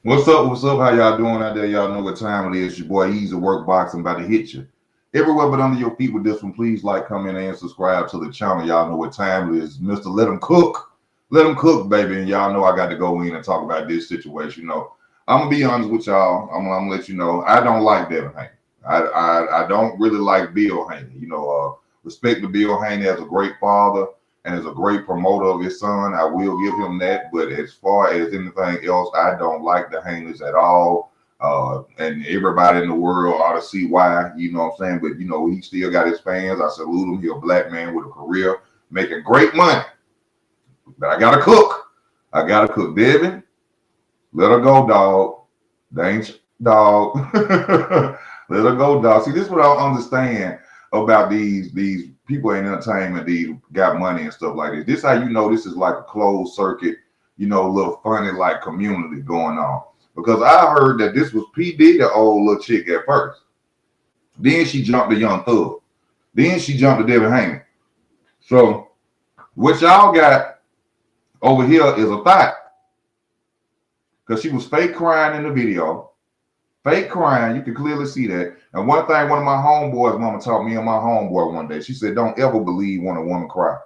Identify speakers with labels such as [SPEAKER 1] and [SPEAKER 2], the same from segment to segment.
[SPEAKER 1] What's up? What's up? How y'all doing out there? Y'all know what time it is. Your boy Easy Work Boxing about to hit you. Everywhere but under your feet with this one. Please like, comment, and subscribe to the channel. Y'all know what time it is. Mr. Let Him Cook. Let Him Cook, baby. And y'all know I got to go in and talk about this situation. You know, I'm going to be honest with y'all. I'm going to let you know. I don't like Devin Haney. I don't really like Bill Haney. You know, respect to Bill Haney as a great father and as a great promoter of his son. I will give him that. But as far as anything else, I don't like the Haneys at all. And everybody in the world ought to see why, you know what I'm saying? But, you know, he still got his fans. I salute him. He's a black man with a career, making great money. But I got to cook. I got to cook. Devin, let her go, dog. They ain't dog. Let her go, dog. See, this is what I don't understand about these people in entertainment. These got money and stuff like this. This how you know this is like a closed circuit, you know, a little funny like community going on. Because I heard that this was P. Diddy, the old little chick at first. Then she jumped to Young Thug. Then she jumped to Devin Haney. So what y'all got over here is a fight. Because she was fake crying in the video. Fake crying, you can clearly see that. And one thing, one of my homeboys, mama taught me and my homeboy one day, she said, don't ever believe when a woman cry.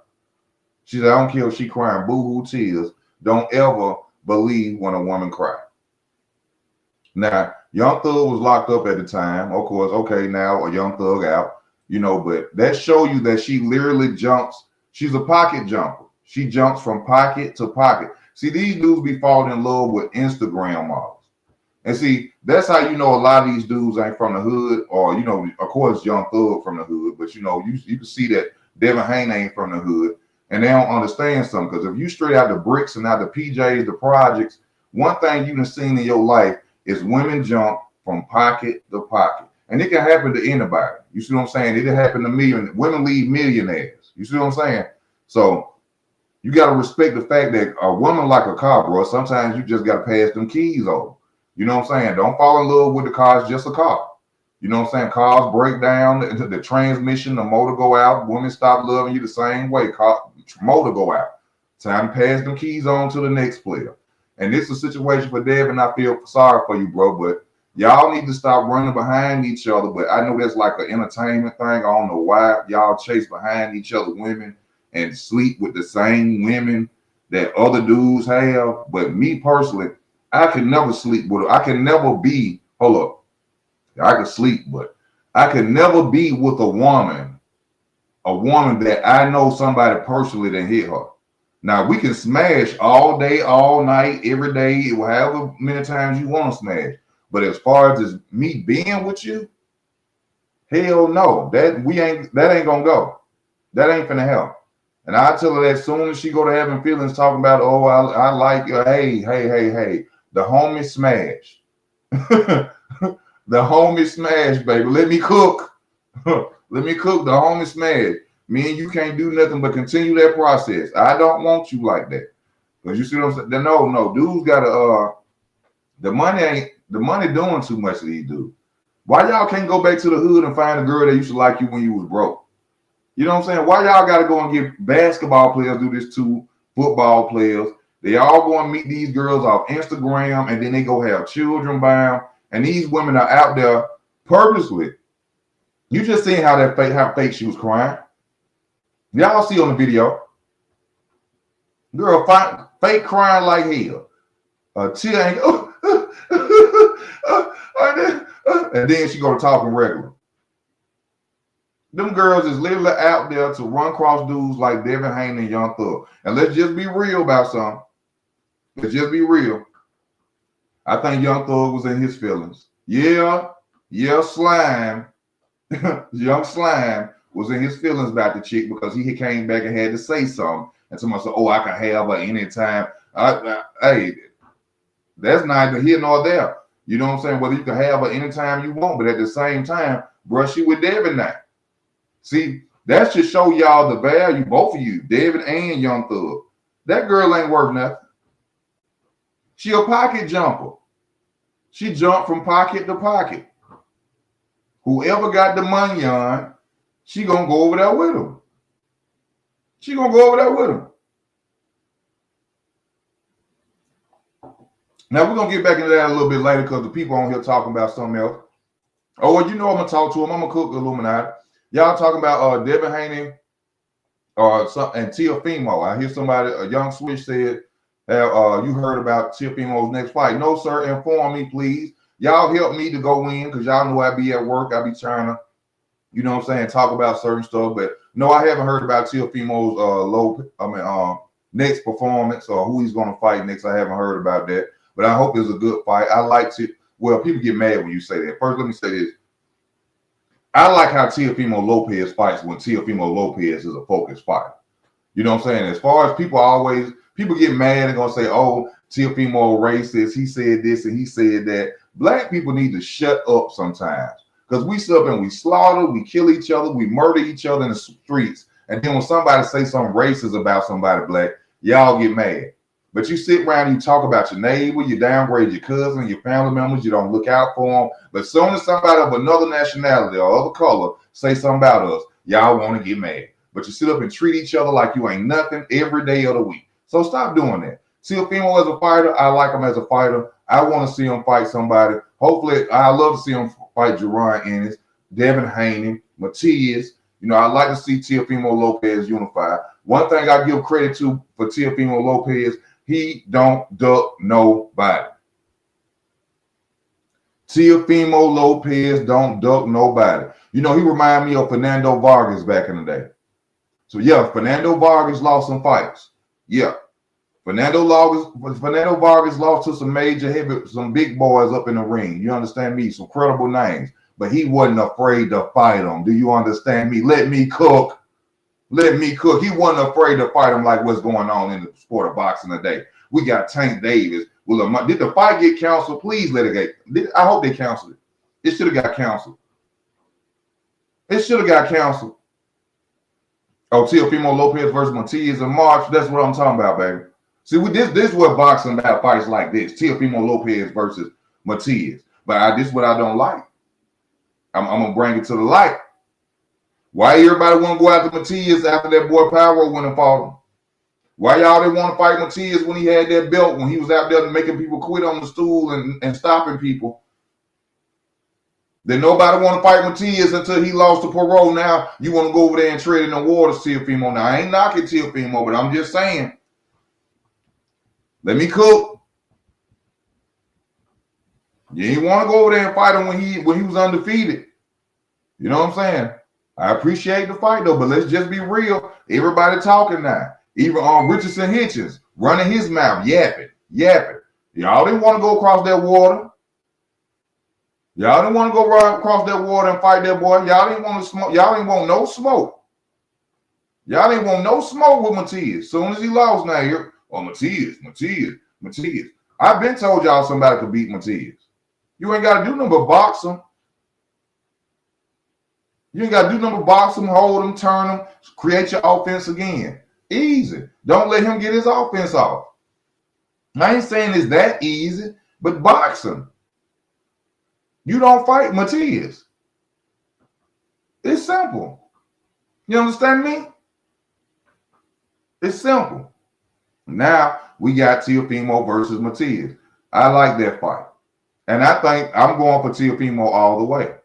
[SPEAKER 1] She said, I don't care if she crying boo-hoo tears. Don't ever believe when a woman cry. Now, Young Thug was locked up at the time. Of course, okay, now a Young Thug out, you know, but that show you that she literally jumps. She's a pocket jumper. She jumps from pocket to pocket. See, these dudes be falling in love with Instagram models. And see, that's how you know a lot of these dudes ain't from the hood, or, you know, of course, Young Thug from the hood, but, you know, you can see that Devin Haney ain't from the hood, and they don't understand something, because if you straight out the bricks and out the PJs, the projects, one thing you've seen in your life is women jump from pocket to pocket. And it can happen to anybody. You see what I'm saying? It can happen to millions. Women leave millionaires. You see what I'm saying? So you got to respect the fact that a woman like a car, bro, sometimes you just got to pass them keys over. You know what I'm saying? Don't fall in love with the car. It's just a car. You know what I'm saying? Cars break down, the transmission, the motor go out. Women stop loving you the same way. Motor go out. Time to pass them keys on to the next player. And this is a situation for Devin. I feel sorry for you, bro, but y'all need to stop running behind each other. But I know that's like an entertainment thing. I don't know why y'all chase behind each other women and sleep with the same women that other dudes have. But me personally, I can never sleep with her. I can never be, hold up, I can sleep, but I can never be with a woman that I know somebody personally that hit her. Now, we can smash all day, all night, every day, however many times you want to smash. But as far as me being with you, hell no. That ain't gonna go. That ain't finna help. And I tell her that as soon as she go to having feelings talking about, oh, I like you. Hey. The homie smash. The homie smash, baby. Let me cook. Let me cook. The homie smash. Me and you can't do nothing but continue that process. I don't want you like that. Because you see what I'm saying? No. Dudes gotta the money doing too much to these dudes. Why y'all can't go back to the hood and find a girl that used to like you when you was broke? You know what I'm saying? Why y'all gotta go and get basketball players do this to football players? They all go and meet these girls off Instagram, and then they go have children by them. And these women are out there purposely. You just seen how fake she was crying. Y'all see on the video. Girl, fake crying like hell. Tear ain't and then she go to talking regular. Them girls is literally out there to run cross dudes like Devin Haney and Young Thug. And let's just be real about something. Let's just be real. I think Young Thug was in his feelings. Yeah, Slime. Young Slime was in his feelings about the chick because he came back and had to say something. And someone said, oh, I can have her anytime. Hey, that's neither here nor there. You know what I'm saying? Whether you can have her anytime you want, but at the same time, brush you with Devin now. See, that should show y'all the value, both of you, Devin and Young Thug. That girl ain't worth nothing. She a pocket jumper. She jumped from pocket to pocket. Whoever got the money on, she gonna go over there with him. Now we're gonna get back into that a little bit later because the people on here talking about something else. Oh, well, you know I'm gonna talk to them. I'm gonna cook Illuminati. Y'all talking about Devin Haney and Teofimo. I hear somebody, a young switch said, you heard about Teofimo's next fight. No, sir. Inform me, please. Y'all help me to go in because y'all know I be at work. I be trying to, you know what I'm saying, talk about certain stuff. But no, I haven't heard about Teofimo's next performance or who he's gonna fight next. I haven't heard about that. But I hope it's a good fight. I like to. Well, people get mad when you say that. First, let me say this. I like how Teofimo Lopez fights when Teofimo Lopez is a focused fighter. You know what I'm saying? As far as people get mad and gonna say, oh, Teofimo racist, he said this and he said that. Black people need to shut up sometimes. Because we sit up and we slaughter, we kill each other, we murder each other in the streets. And then when somebody say something racist about somebody black, y'all get mad. But you sit around and you talk about your neighbor, you downgrade your cousin, your family members, you don't look out for them. But as soon as somebody of another nationality or other color say something about us, y'all want to get mad. But you sit up and treat each other like you ain't nothing every day of the week. So stop doing that. Teofimo as a fighter, I like him as a fighter. I want to see him fight somebody. Hopefully, I love to see him fight Jerron Ennis, Devin Haney, Matias. You know, I like to see Teofimo Lopez unified. One thing I give credit to for Teofimo Lopez, he don't duck nobody. Teofimo Lopez don't duck nobody. You know, he remind me of Fernando Vargas back in the day. So, yeah, Fernando Vargas lost some fights. Yeah. Fernando Vargas lost to some big boys up in the ring. You understand me? Some credible names. But he wasn't afraid to fight them. Do you understand me? Let me cook. Let me cook. He wasn't afraid to fight him like what's going on in the sport of boxing today. We got Tank Davis. Well, did the fight get canceled? Please let it get. I hope they canceled it. It should have got canceled. It should have got canceled. Oh, Teofimo Lopez versus Matias in March. That's what I'm talking about, baby. See, this is what boxing about fights like this. Teofimo Lopez versus Matias. But this is what I don't like. I'm going to bring it to the light. Why everybody want to go after Matias after that boy Power went and fought him? Why y'all didn't want to fight Matias when he had that belt, when he was out there making people quit on the stool and stopping people? Then nobody want to fight Matias until he lost to parole. Now you want to go over there and tread in the water, Teofimo. Now I ain't knocking Teofimo, but I'm just saying. Let me cook. You ain't want to go over there and fight him when he was undefeated. You know what I'm saying? I appreciate the fight though, but let's just be real. Everybody talking now. Even Richardson Hitchens running his mouth, yapping. Y'all didn't want to go across that water. Y'all didn't want to go right across that water and fight that boy. Y'all didn't want to smoke. Y'all didn't want no smoke. Y'all didn't want no smoke with Matias. As soon as he lost now, you're, Matias. I've been told y'all somebody could beat Matias. You ain't got to do nothing but box him. You ain't got to do nothing but box him, hold him, turn him, create your offense again. Easy. Don't let him get his offense off. I ain't saying it's that easy, but box him. You don't fight Matias. It's simple. You understand me? It's simple. Now we got Teofimo versus Matias. I like that fight. And I think I'm going for Teofimo all the way.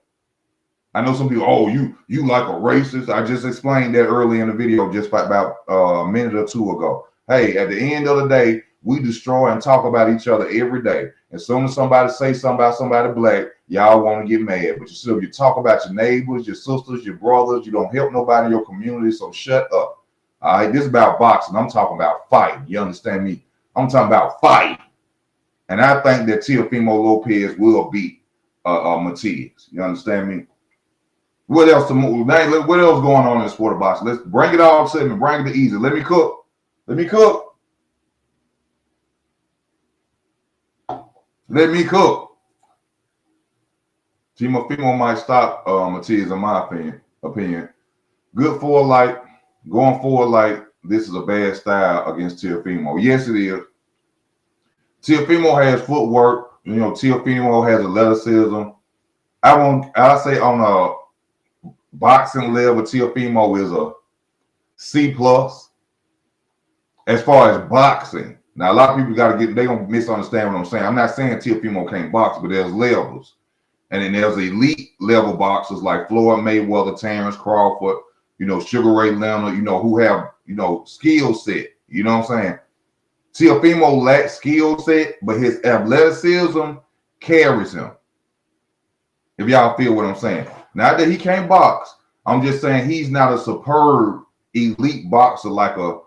[SPEAKER 1] I know some people, oh, you like a racist. I just explained that early in the video just about a minute or two ago. Hey, at the end of the day, we destroy and talk about each other every day. As soon as somebody says something about somebody black, y'all want to get mad. But you talk about your neighbors, your sisters, your brothers. You don't help nobody in your community, so shut up. All right, this is about boxing. I'm talking about fighting. You understand me? I'm talking about fighting. And I think that Teofimo Lopez will beat Matias. You understand me? What else to move? What else going on in the sport of boxing? Let's bring it all to me. Bring it to easy. Let me cook. Let me cook. Let me cook. Teofimo might stop Matias, in my opinion. Good for like going forward, like this is a bad style against Teofimo. Yes, it is. Teofimo has footwork. You know, Teofimo has athleticism. I'll say on a boxing level, Teofimo is a C+. As far as boxing, Now, a lot of people they gonna misunderstand what I'm saying. I'm not saying Teofimo can't box, but there's levels. And then there's elite level boxers like Floyd Mayweather, Terrence Crawford, Sugar Ray Leonard, who have, skill set. You know what I'm saying? Teofimo lacks skill set, but his athleticism carries him. If y'all feel what I'm saying. Not that he can't box. I'm just saying he's not a superb elite boxer like a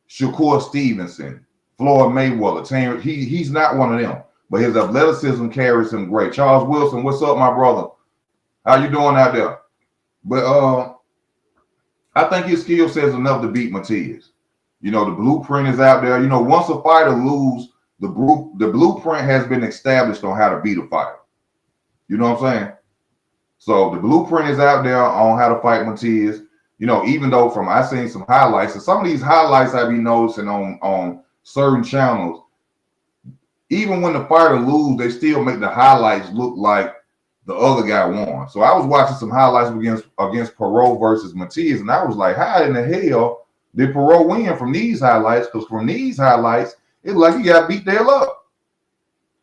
[SPEAKER 1] Shakur Stevenson, Floyd Mayweather, Terrence. He's not one of them. But his athleticism carries him great. Charles Wilson, what's up, my brother? How you doing out there? But I think his skill set is enough to beat Matias. The blueprint is out there. Once a fighter loses, the blueprint has been established on how to beat a fighter. You know what I'm saying? So the blueprint is out there on how to fight Matias. Even though I seen some highlights, and some of these highlights I be noticing on certain channels, even when the fighter lose, they still make the highlights look like the other guy won. So I was watching some highlights against Perot versus Matias, and I was like, how in the hell did Perot win from these highlights? Because from these highlights, it's like he got beat the hell up.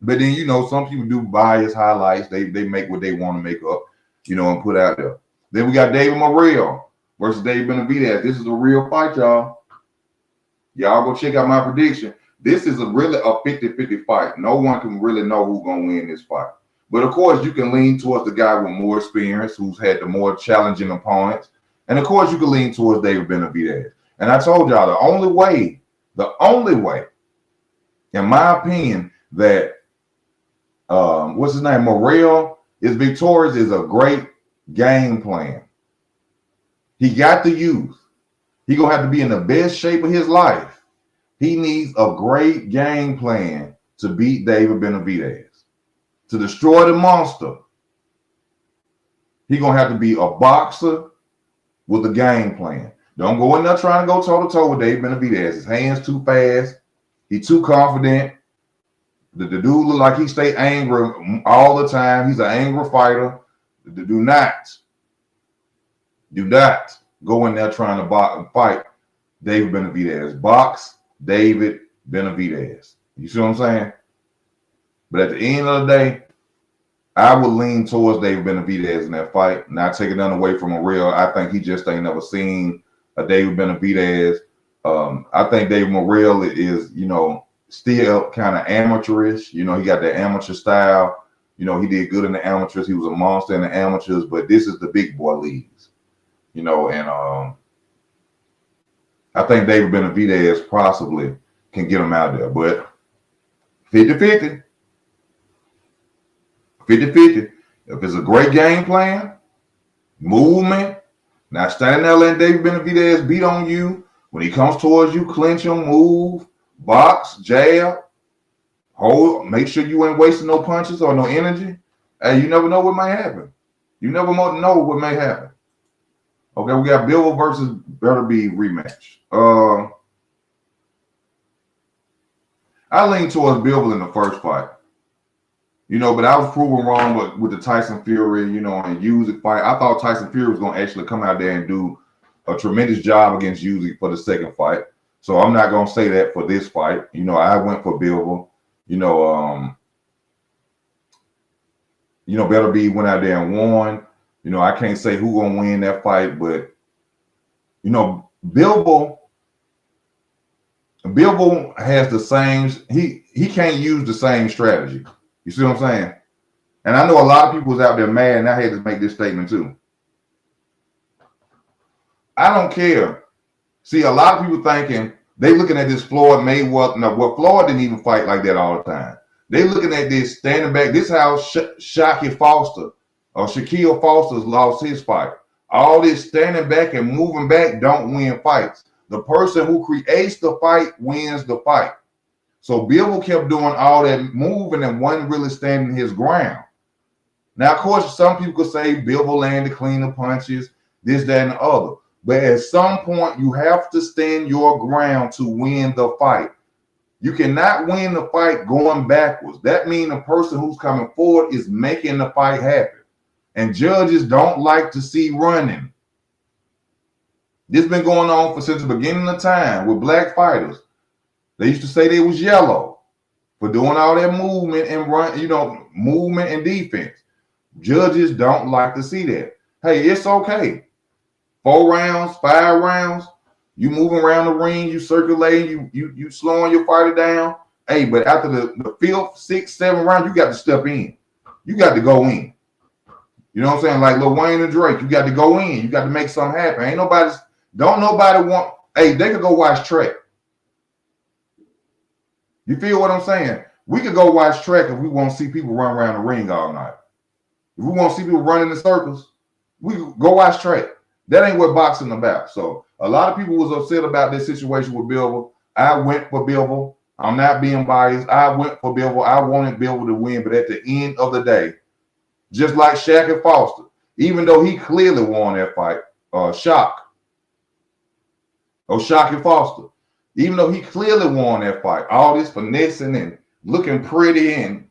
[SPEAKER 1] But then, some people do biased highlights. They make what they want to make up, and put out there. Then we got David Morrel versus David Benavidez. This is a real fight, y'all. Y'all go check out my prediction. This is really a 50-50 fight. No one can really know who's going to win this fight. But, of course, you can lean towards the guy with more experience, who's had the more challenging opponents. And, of course, you can lean towards David Benavidez. And I told y'all the only way, in my opinion, that what's his name, Morrel is victorious is a great game plan. He got the youth. He going to have to be in the best shape of his life. He needs a great game plan to beat David Benavidez, to destroy the monster. He's going to have to be a boxer with a game plan. Don't go in there trying to go toe-to-toe with David Benavidez. His hands too fast. He's too confident. The dude look like he stay angry all the time. He's an angry fighter. Do not go in there trying to fight David Benavidez. Box David Benavidez. You see what I'm saying? But at the end of the day, I would lean towards David Benavidez in that fight. Not taking nothing away from Morrel. I think he just ain't never seen a David Benavidez. I think David Morrel is, still kind of amateurish. He got that amateur style. He did good in the amateurs. He was a monster in the amateurs, but this is the big boy leagues. And I think David Benavidez possibly can get him out there, but 50-50. 50-50. If it's a great game plan, movement, not standing there letting David Benavidez beat on you. When he comes towards you, clinch him, move, box, jab, hold, make sure you ain't wasting no punches or no energy. Hey, you never know what might happen. You never know what may happen. Okay, we got Bivol versus Beterbiev rematch. I lean towards Bivol in the first fight. But I was proven wrong with the Tyson Fury, and Usyk fight. I thought Tyson Fury was going to actually come out there and do a tremendous job against Usyk for the second fight. So I'm not going to say that for this fight. I went for Bivol. Beterbiev went out there and won. I can't say who's going to win that fight, but, Bivol has the same, he can't use the same strategy. You see what I'm saying? And I know a lot of people was out there mad, and I had to make this statement too. I don't care. See, a lot of people thinking, they looking at this Floyd Mayweather. Now, Floyd didn't even fight like that all the time. They looking at this standing back. This is how Shaquille Foster lost his fight. All this standing back and moving back don't win fights. The person who creates the fight wins the fight. So Bivol kept doing all that moving and wasn't really standing his ground. Now, of course, some people could say Bivol landed cleaner punches, this, that, and the other. But at some point, you have to stand your ground to win the fight. You cannot win the fight going backwards. That means the person who's coming forward is making the fight happen. And judges don't like to see running. This has been going on since the beginning of time with black fighters. They used to say they was yellow for doing all that movement and run, movement and defense. Judges don't like to see that. Hey, it's okay. 4 rounds, 5 rounds, you moving around the ring, you circulating, you slowing your fighter down. Hey, but after the 5th, 6th, 7th round, you got to step in. You got to go in. You know what I'm saying? Like Lil Wayne and Drake, you got to go in. You got to make something happen. Don't nobody want, hey, they could go watch track. You feel what I'm saying? We could go watch track if we want to see people run around the ring all night. If we want to see people running in circles, we go watch track. That ain't what boxing about. So a lot of people was upset about this situation with Bivol. I went for Bivol. I'm not being biased. I went for Bivol. I wanted Bivol to win, but at the end of the day, just like Shaq and Foster, even though he clearly won that fight, Shaq and Foster, even though he clearly won that fight, all this finessing and looking pretty and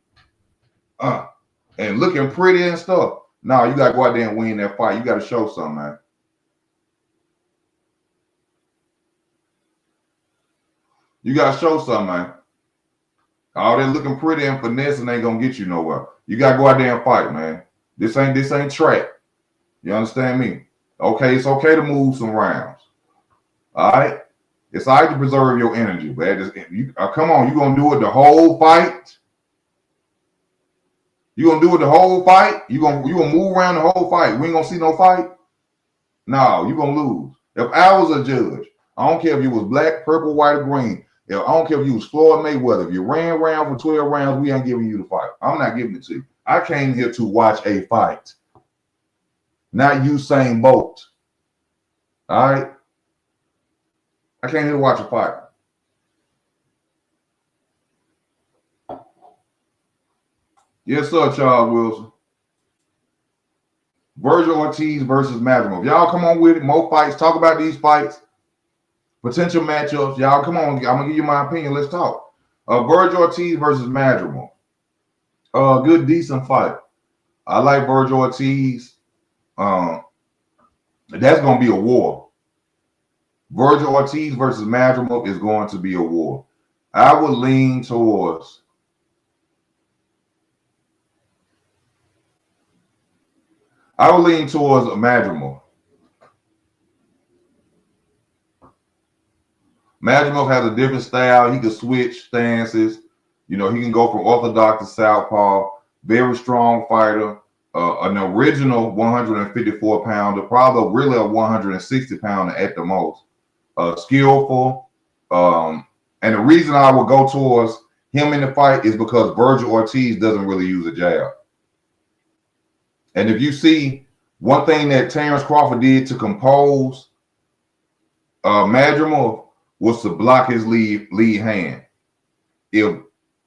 [SPEAKER 1] looking pretty and stuff. No, you got to go out there and win that fight. You got to show something, man. You got to show something, man. All that looking pretty and finessing ain't going to get you nowhere. You got to go out there and fight, man. This ain't track. You understand me? Okay, it's okay to move some rounds. All right? It's all right to preserve your energy, but come on, you going to do it the whole fight? You going to do it the whole fight? You going to move around the whole fight? We ain't going to see no fight? No, you going to lose. If I was a judge, I don't care if you was black, purple, white, or green. I don't care if you was Floyd Mayweather. If you ran around for 12 rounds, we ain't giving you the fight. I'm not giving it to you. I came here to watch a fight, not Usain Bolt. All right? I came here to watch a fight. Yes, sir, Charles Wilson. Virgil Ortiz versus Madrimov. Y'all come on with it. More fights. Talk about these fights. Potential matchups. Y'all come on. I'm going to give you my opinion. Let's talk. Virgil Ortiz versus Madrimov. Good, decent fight. I like Virgil Ortiz. That's going to be a war. Virgil Ortiz versus Madrimov is going to be a war. I would lean towards Madrimov. Madrimov has a different style. He can switch stances. He can go from orthodox to southpaw. Very strong fighter. An original 154-pounder, probably really a 160-pounder at the most. Skillful. And the reason I would go towards him in the fight is because Virgil Ortiz doesn't really use a jab. And if you see, one thing that Terrence Crawford did to compose Madrimov was to block his lead hand. I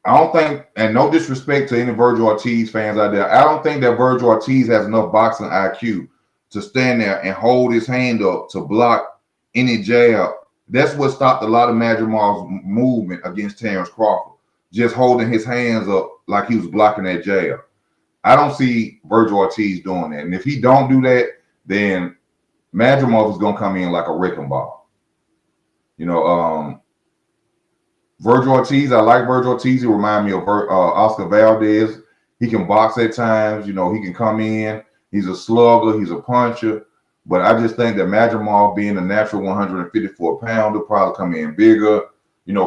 [SPEAKER 1] don't think, and no disrespect to any Virgil Ortiz fans out there, I don't think that Virgil Ortiz has enough boxing IQ to stand there and hold his hand up to block any jab. That's what stopped a lot of Madrimov's movement against Terrence Crawford, just holding his hands up like he was blocking that jab. I don't see Virgil Ortiz doing that. And if he don't do that, then Madrimov is going to come in like a wrecking ball. Virgil Ortiz, I like Virgil Ortiz. He reminds me of Oscar Valdez. He can box at times. He can come in. He's a slugger. He's a puncher. But I just think that Madrimov, being a natural 154-pounder, probably come in bigger,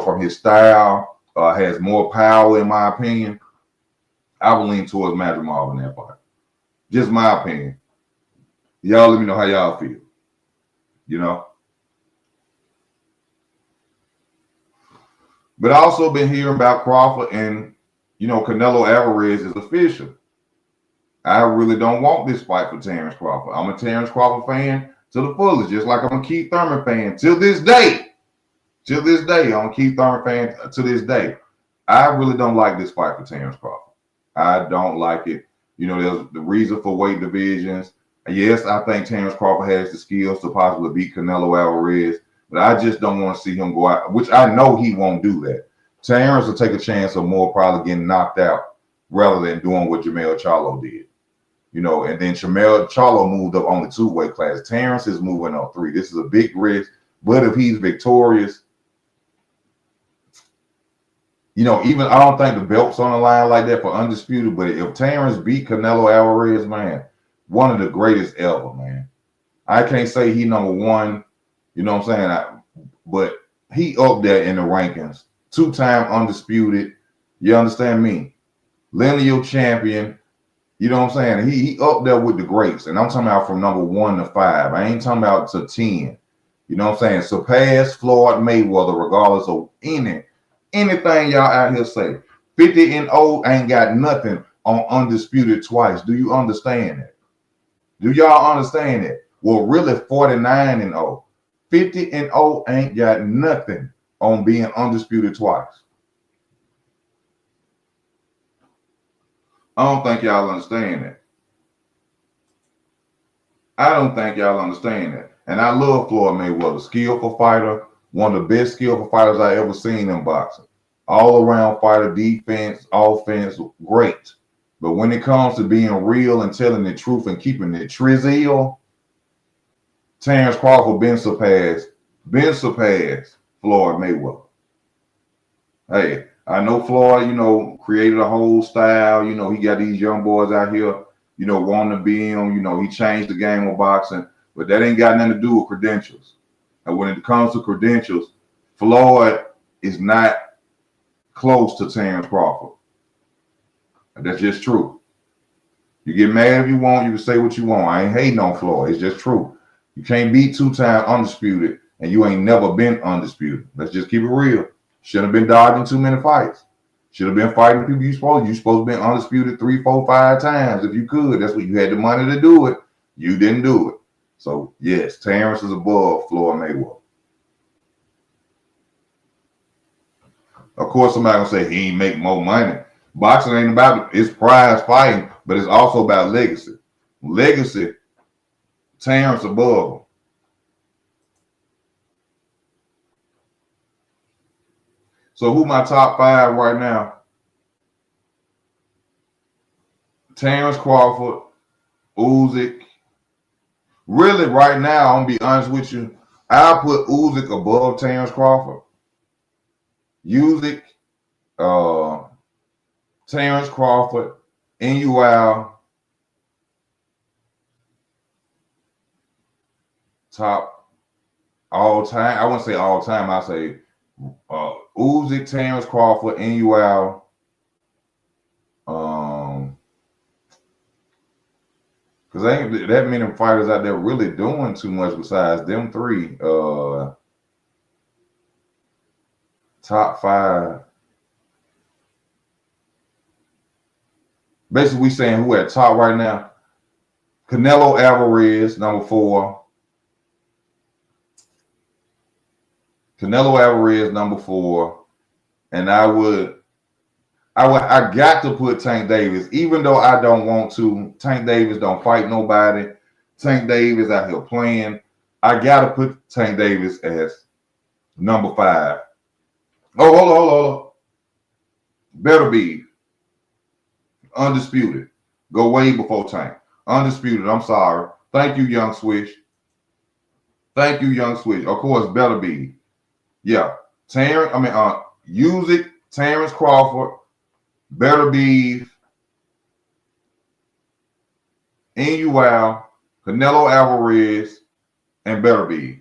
[SPEAKER 1] from his style, has more power, in my opinion. I would lean towards Madrimov in that fight. Just my opinion. Y'all let me know how y'all feel. But I also been hearing about Crawford and, Canelo Alvarez is official. I really don't want this fight for Terrence Crawford. I'm a Terrence Crawford fan to the fullest, just like I'm a Keith Thurman fan till this day. I'm a Keith Thurman fan to this day. I really don't like this fight for Terrence Crawford. I don't like it. There's the reason for weight divisions. Yes, I think Terrence Crawford has the skills to possibly beat Canelo Alvarez, but I just don't want to see him go out, which I know he won't do that. Terrence will take a chance of more probably getting knocked out rather than doing what Jermell Charlo did. And then Jermell Charlo moved up only 2 weight classes. Terrence is moving up 3. This is a big risk, but if he's victorious, You know, even I don't think the belt's on the line like that for undisputed. But if Terrence beat Canelo Alvarez, man, one of the greatest ever, man. I can't say he number one. You know what I'm saying? But he up there in the rankings. 2-time undisputed. You understand me? Lineal champion. You know what I'm saying? He up there with the greats. And I'm talking about from number 1 to 5. I ain't talking about to 10. You know what I'm saying? Surpass Floyd Mayweather regardless of anything y'all out here say. 50-0 ain't got nothing on undisputed twice. Do you understand that? Do y'all understand that? Well, really 49-0. 50-0 ain't got nothing on being undisputed twice. I don't think y'all understand that. I don't think y'all understand that. And I love Floyd Mayweather, skillful fighter, one of the best skillful fighters I ever seen in boxing. All around fighter, defense, offense, great. But when it comes to being real and telling the truth and keeping it trizill, Terrence Crawford been surpassed Floyd Mayweather. Hey, I know Floyd, you know, created a whole style. You know, he got these young boys out here, you know, wanting to be him. You know, he changed the game of boxing, but that ain't got nothing to do with credentials. And when it comes to credentials, Floyd is not close to Terrence Crawford. That's just true. You get mad if you want, you can say what you want. I ain't hating on Floyd. It's just true. You can't beat 2-time undisputed, and you ain't never been undisputed. Let's just keep it real. Shouldn't have been dodging too many fights. Should have been fighting people you supposed to be undisputed 3, 4, 5 times if you could. That's what you had the money to do it. You didn't do it. So yes, Terrence is above Floyd Mayweather. Of course, somebody gonna say he ain't make more money. Boxing ain't about it's prize fighting, but it's also about legacy. Legacy, Terrence above him. So who my top 5 right now? Terrence Crawford, Usyk. Really, right now, I'm gonna be honest with you. I'll put Usyk above Terrence Crawford. Usyk, Terrence Crawford, NUL, top all time. I wouldn't say all time. I say Usyk, Terrence Crawford, NUL. Because ain't that many fighters out there really doing too much besides them 3. Top 5. Basically, we saying who at top right now. Canelo Alvarez, number 4. Canelo Alvarez, number 4. And I got to put Tank Davis, even though I don't want to. Tank Davis don't fight nobody. Tank Davis out here playing. I got to put Tank Davis as number 5. Oh, hold on. Better be undisputed. Go way before Tank. Undisputed. I'm sorry. Thank you, Young Swish. Thank you, Young Swish. Of course, better be. Yeah. Usyk, Terrence Crawford, Better be NUL, Canelo Alvarez, and Better be.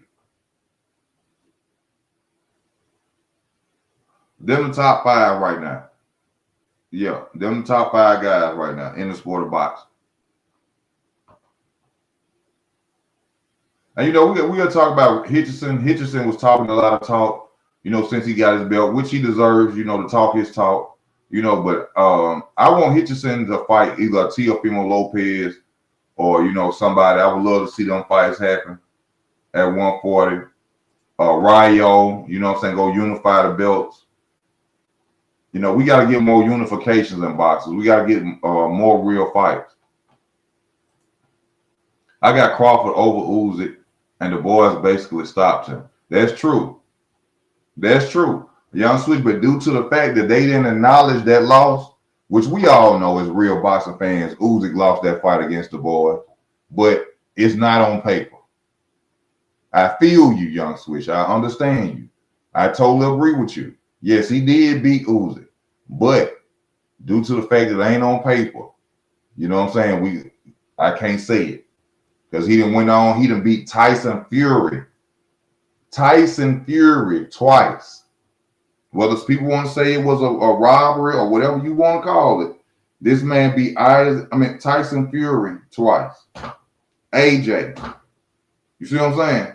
[SPEAKER 1] Them the top 5 right now. Yeah, them the top 5 guys right now in the sport of boxing. And you know, we gotta talk about Hitchison. Hitchison was talking a lot of talk, you know, since he got his belt, which he deserves, you know, to talk his talk, you know, but I want Hitchison to fight either Teofimo Lopez or, you know, somebody. I would love to see them fights happen at 140. Rayo, you know what I'm saying, go unify the belts. You know, we got to get more unifications in boxing. We got to get more real fights. I got Crawford over Usyk, and the boys basically stopped him. That's true. That's true. Young Swish, but due to the fact that they didn't acknowledge that loss, which we all know as real boxing fans, Usyk lost that fight against the boys, but it's not on paper. I feel you, Young Swish. I understand you. I totally agree with you. Yes, he did beat Uzi, but due to the fact that it ain't on paper, you know what I'm saying? I can't say it because he didn't went on. He done beat Tyson Fury twice. Whether people want to say it was a robbery or whatever you want to call it, this man beat Tyson Fury twice. AJ, you see what I'm saying?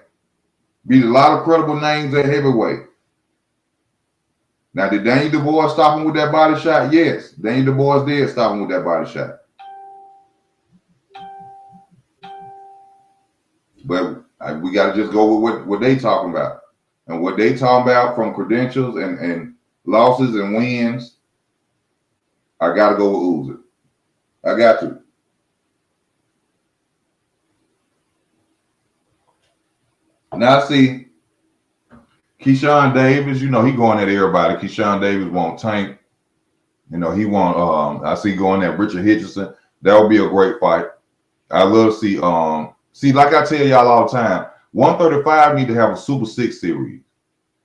[SPEAKER 1] Beat a lot of credible names at heavyweight. Now, did Daniel Dubois stop him with that body shot? Yes, Daniel Dubois did stop him with that body shot. But we got to just go with what they talking about. And what they talking about from credentials and losses and wins, I got to go with Uzi. I got to. Now, see, Keyshawn Davis, you know, he going at everybody. Keyshawn Davis won't tank. You know, he won't, I see going at Richard Hitchison. That would be a great fight. I love to see, like I tell y'all all the time, 135 need to have a Super 6 series.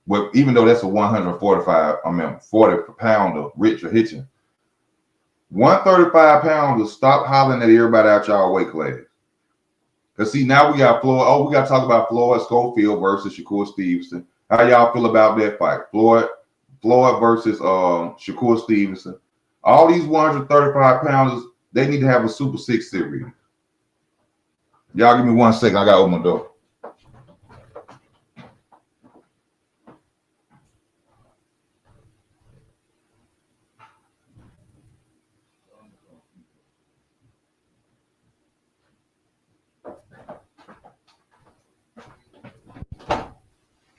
[SPEAKER 1] But even though that's a 40-pounder Richard Hitchens, 135 pounders, stop hollering at everybody out y'all weight class. Because see, now we got Floyd. Oh, we got to talk about Floyd Schofield versus Shakur Stevenson. How y'all feel about that fight? Floyd versus Shakur Stevenson. All these 135 pounders, they need to have a Super 6 series. Y'all give me 1 second. I got to open my door.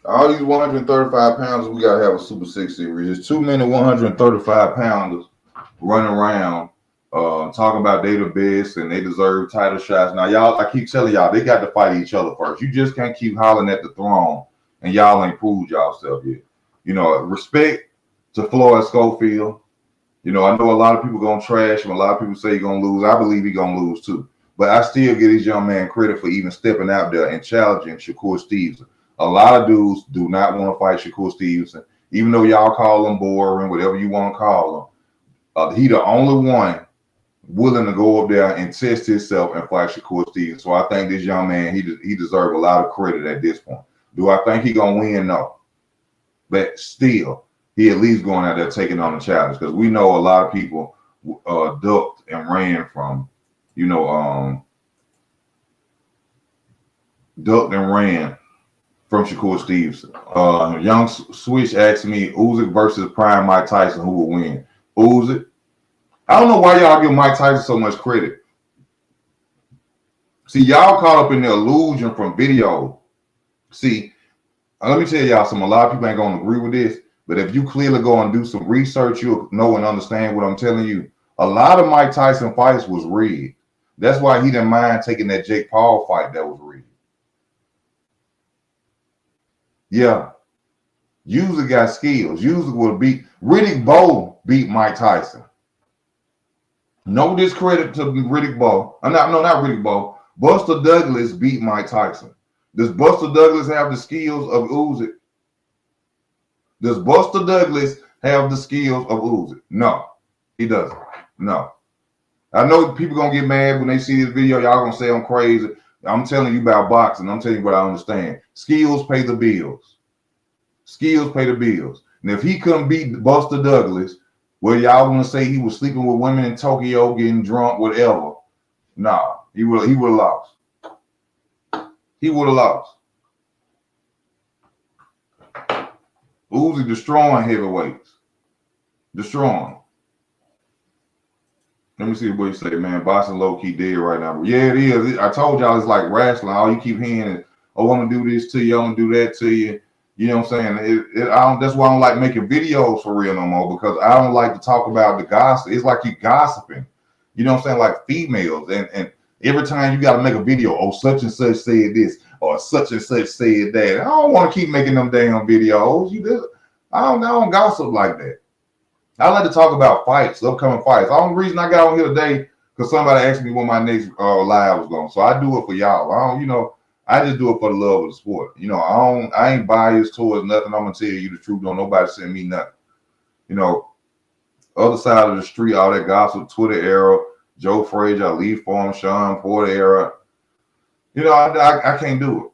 [SPEAKER 1] All these 135 pounders, we got to have a Super 6 series. There's too many 135 pounders running around talking about they the best and they deserve title shots. Now, y'all, I keep telling y'all, they got to fight each other first. You just can't keep hollering at the throne and y'all ain't proved yourself yet. You know, respect to Floyd Schofield. You know, I know a lot of people going to trash him. A lot of people say he's going to lose. I believe he's going to lose too. But I still give this young man credit for even stepping out there and challenging Shakur Stevenson. A lot of dudes do not want to fight Shakur Stevenson, even though y'all call him boring, whatever you want to call him. He the only one willing to go up there and test himself and fight Shakur Stevenson. So I think this young man, he deserves a lot of credit at this point. Do I think he gonna win? No. But still, he at least going out there taking on the challenge because we know a lot of people ducked and ran from, you know, ducked and ran from Shakur Stevenson. Young Switch asked me, Usyk versus Prime Mike Tyson, who will win? Usyk. I don't know why y'all give Mike Tyson so much credit. See, y'all caught up in the illusion from video. See, let me tell y'all something. A lot of people ain't going to agree with this, but if you clearly go and do some research, you'll know and understand what I'm telling you. A lot of Mike Tyson fights was rigged. That's why he didn't mind taking that Jake Paul fight that was rigged. Yeah. Usyk got skills. Usyk will beat Riddick Bowe beat Mike Tyson. No discredit to Riddick Bowe. Not Riddick Bowe. Buster Douglas beat Mike Tyson. Does Buster Douglas have the skills of Usyk? Does Buster Douglas have the skills of Usyk? No, he doesn't. No. I know people gonna get mad when they see this video. Y'all gonna say I'm crazy. I'm telling you about boxing. I'm telling you what I understand. Skills pay the bills. Skills pay the bills. And if he couldn't beat Buster Douglas, well, y'all want to say he was sleeping with women in Tokyo, getting drunk, whatever. Nah, he would have lost. He would have lost. Usyk destroying heavyweights. Destroying. Let me see what you say, man. Boxing low-key dead right now. But yeah, it is. I told y'all it's like wrestling. All you keep hearing is, oh, I'm going to do this to you. I'm going to do that to you. You know what I'm saying? That's why I don't like making videos for real no more, because I don't like to talk about the gossip. It's like you gossiping. You know what I'm saying? Like females. And every time you got to make a video, oh, such and such said this or such and such said that. I don't want to keep making them damn videos. I don't gossip like that. I like to talk about fights, upcoming fights. The only reason I got on here today because somebody asked me when my next live was going. So I do it for y'all. I just do it for the love of the sport. I ain't biased towards nothing. I'm gonna tell you the truth. Don't nobody send me nothing. You know, other side of the street, all that gossip, Twitter era, Joe Frazier, Ali Farm, Sean Porter era. You know, I can't do it.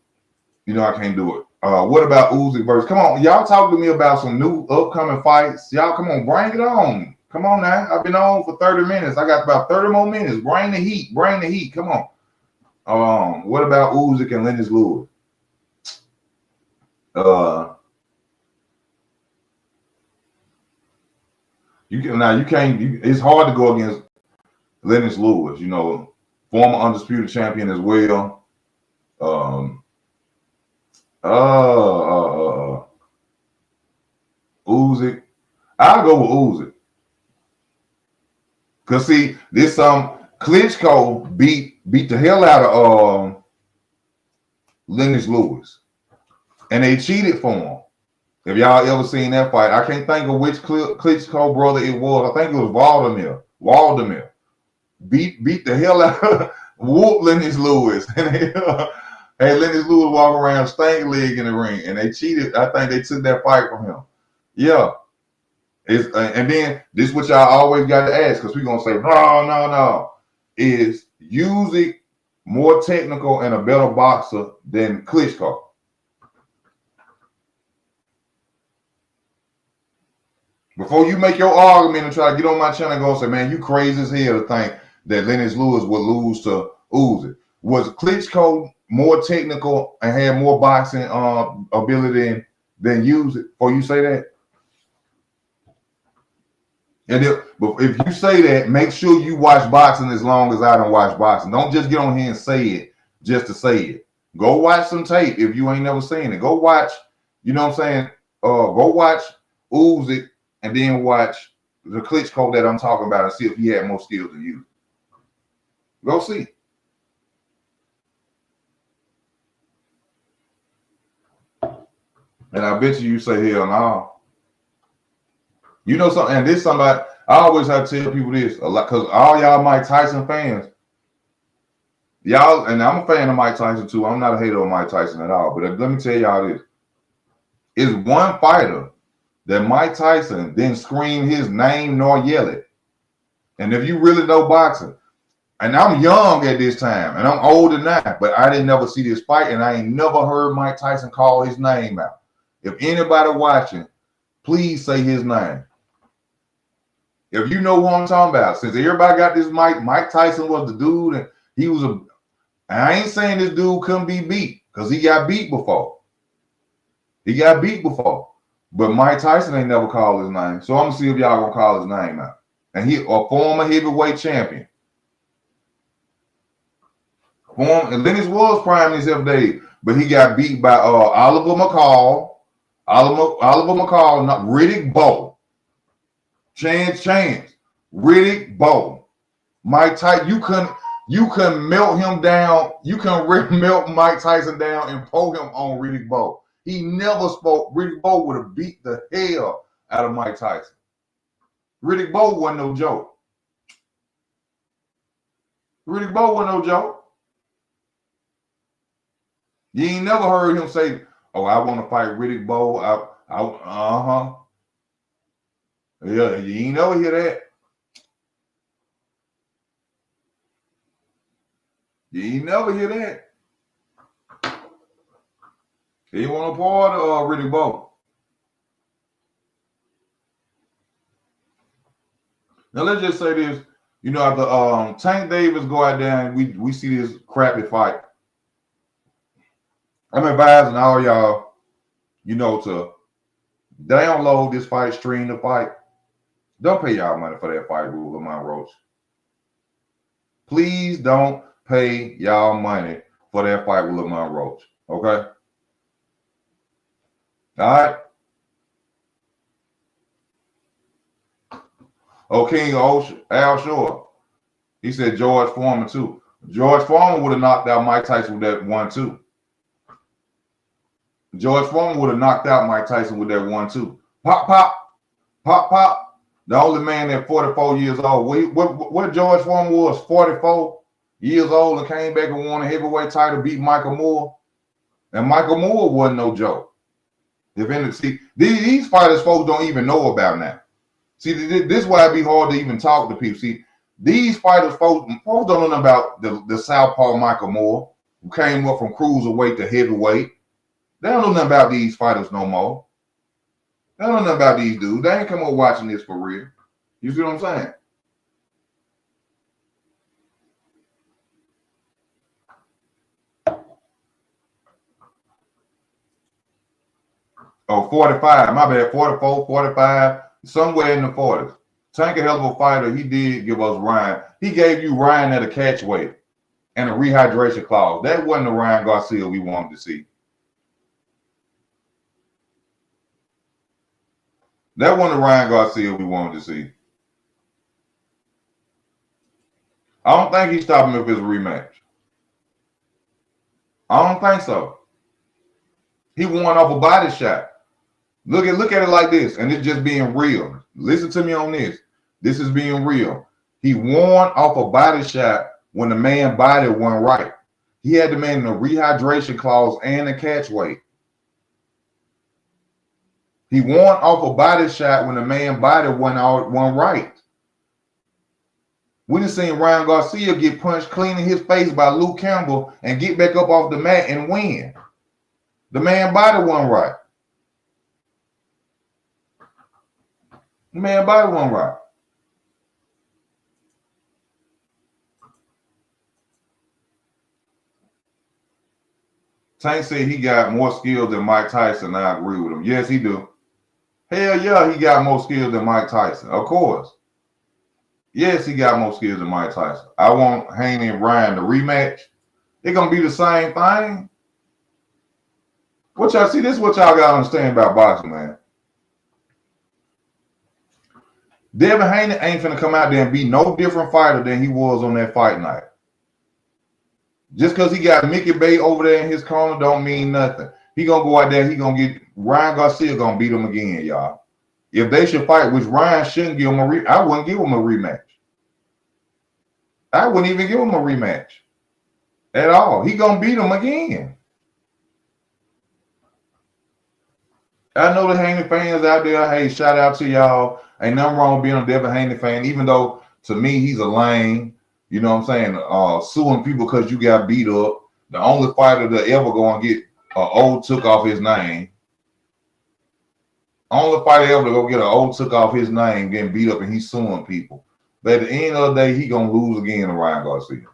[SPEAKER 1] You know, I can't do it. What about Uzi versus? Come on, y'all talk to me about some new upcoming fights. Y'all, come on, bring it on. Come on now. I've been on for 30 minutes. I got about 30 more minutes. Bring the heat. Bring the heat. Come on. What about Uzi and Lennox Lewis? You can't. It's hard to go against Lennox Lewis. You know, former undisputed champion as well. Uzi. I'll go with Uzi. Cause see, this Klitschko beat the hell out of Lennox Lewis, and they cheated for him. If y'all ever seen that fight, I can't think of which Klitschko brother it was. I think it was Waldemir. Beat the hell out of whoop Lennox Lewis. And Lennox Lewis walk around stank leg in the ring, and they cheated. I think they took that fight from him. Yeah. And then this is what y'all always got to ask, because we're going to say, no. Is Usyk more technical and a better boxer than Klitschko? Before you make your argument and try to get on my channel and go and say, man, you crazy as hell to think that Lennox Lewis would lose to Usyk. Was Klitschko more technical and had more boxing ability than Usyk? Before you say that? And if you say that, make sure you watch boxing as long as I don't watch boxing. Don't just get on here and say it just to say it. Go watch some tape if you ain't never seen it. Go watch, you know what I'm saying? Go watch Usyk and then watch the Klitschko that I'm talking about and see if he had more skills than you. Go see. And I bet you say, hell no. You know something, and this somebody, I always have to tell people this a lot, because all y'all Mike Tyson fans, y'all, and I'm a fan of Mike Tyson too. I'm not a hater of Mike Tyson at all, but let me tell y'all this. It's one fighter that Mike Tyson didn't scream his name nor yell it. And if you really know boxing, and I'm young at this time, and I'm older now, but I didn't never see this fight, and I ain't never heard Mike Tyson call his name out. If anybody watching, please say his name. If you know who I'm talking about, since everybody got this Mike Tyson was the dude, and he was I ain't saying this dude couldn't be beat, because he got beat before. But Mike Tyson ain't never called his name. So I'm gonna see if y'all gonna call his name out. And he a former heavyweight champion. Lennox was prime himself days, but he got beat by Oliver McCall, not Riddick Bowe. Chance, Riddick Bowe, Mike Tyson. You couldn't melt him down. You couldn't melt Mike Tyson down and pull him on Riddick Bowe. He never spoke. Riddick Bowe would have beat the hell out of Mike Tyson. Riddick Bowe wasn't no joke. You ain't never heard him say, "Oh, I want to fight Riddick Bowe." Yeah, you ain't never hear that. He want to part of Riddick Bowe. Now let's just say this. You know, after Tank Davis go out there and we see this crappy fight. I'm advising all y'all, you know, to download this fight, stream the fight. Don't pay y'all money for that fight with Lamont Roach. Please don't pay y'all money for that fight with Lamont Roach. Okay? All right? King Al Shore. He said George Foreman too. George Foreman would have knocked out Mike Tyson with that 1-2. George Foreman would have knocked out Mike Tyson with that 1-2. Pop, pop, pop, pop. The only man at 44 years old. What George Foreman was, 44 years old, and came back and won a heavyweight title, beat Michael Moore. And Michael Moore wasn't no joke. See, these fighters folks don't even know about now. See, this is why it be hard to even talk to people. See, these fighters, folks don't know nothing about the Southpaw Michael Moore, who came up from cruiserweight to heavyweight. They don't know nothing about these fighters no more. They don't know nothing about these dudes. They ain't come up watching this for real. You see what I'm saying? Oh, 45. My bad. 44, 45, somewhere in the 40s. Tank a hell of a fighter. He did give us Ryan. He gave you Ryan at a catch weight and a rehydration clause. That wasn't the Ryan Garcia we wanted to see. That wasn't the Ryan Garcia we wanted to see. I don't think he stopped him if it's a rematch. I don't think so. He won off a body shot. Look at it like this, and it's just being real. Listen to me on this. This is being real. He won off a body shot when the man body wasn't right. He had the man in a rehydration clause and a catch weight. He won off a body shot when the man body wasn't right. We done seen Ryan Garcia get punched clean in his face by Luke Campbell and get back up off the mat and win. The man body wasn't right. The man body wasn't right. Tank said he got more skills than Mike Tyson. I agree with him. Yes, he do. Hell yeah, he got more skills than Mike Tyson. Of course. Yes, he got more skills than Mike Tyson. I want Haney and Ryan to rematch. It's going to be the same thing. What y'all see, this is what y'all got to understand about boxing, man. Devin Haney ain't finna come out there and be no different fighter than he was on that fight night. Just because he got Mickey Bay over there in his corner don't mean nothing. He going to go out there, he going to get Ryan Garcia going to beat him again, y'all. If they should fight, which Ryan shouldn't give him I wouldn't give him a rematch. I wouldn't even give him a rematch at all. He going to beat him again. I know the Haney fans out there, hey, shout out to y'all. Ain't nothing wrong with being a Devin Haney fan, even though to me he's a lame. You know what I'm saying? Suing people because you got beat up. The only fighter that ever going to get old took off his name. Only fighter ever to go get an old took off his name getting beat up and he's suing people. But at the end of the day, he going to lose again to Ryan Garcia.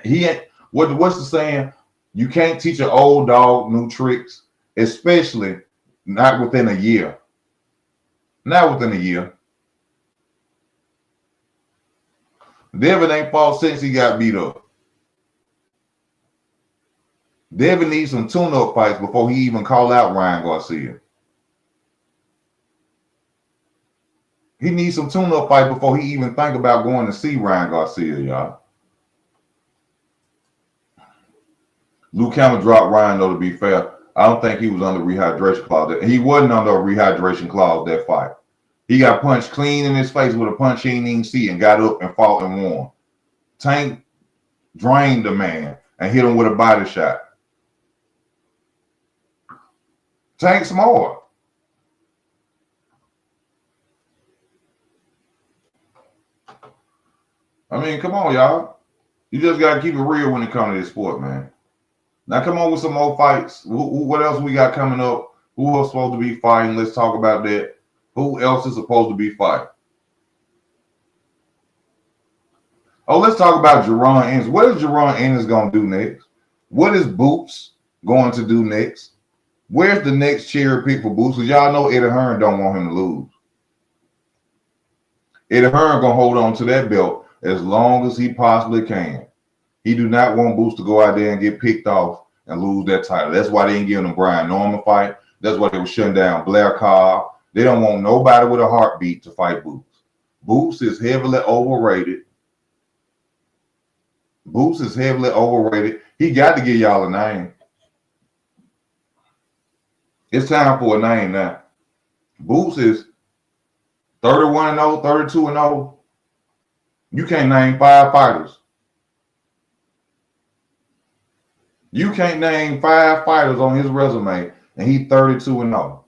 [SPEAKER 1] He ain't, what's the saying? You can't teach an old dog new tricks, especially not within a year. Not within a year. Devin ain't fought since he got beat up. Devin needs some tune-up fights before he even call out Ryan Garcia. He needs some tune-up fight before he even think about going to see Ryan Garcia, y'all. Luke Campbell dropped Ryan, though, to be fair. I don't think he was under rehydration clause. He wasn't under a rehydration clause that fight. He got punched clean in his face with a punch he didn't even see and got up and fought and won. Tank drained the man and hit him with a body shot. Tank smart. I mean, come on, y'all. You just got to keep it real when it comes to this sport, man. Now, come on with some more fights. What else we got coming up? Who else supposed to be fighting? Let's talk about that. Who else is supposed to be fighting? Oh, let's talk about Jerron Ennis. What is Jerron Ennis going to do next? What is Boots going to do next? Where's the next cherry pick for Boots? Because y'all know Eddie Hearn don't want him to lose. Eddie Hearn going to hold on to that belt as long as he possibly can. He do not want Boots to go out there and get picked off and lose that title. That's why they ain't giving him Brian Norman fight. That's why they were shutting down Blair Cobb. They don't want nobody with a heartbeat to fight Boots. Boots is heavily overrated. Boots is heavily overrated. He got to give y'all a name. It's time for a name now. Boots is 31-0, 32-0. You can't name 5 fighters. You can't name 5 fighters on his resume, and he's 32-0.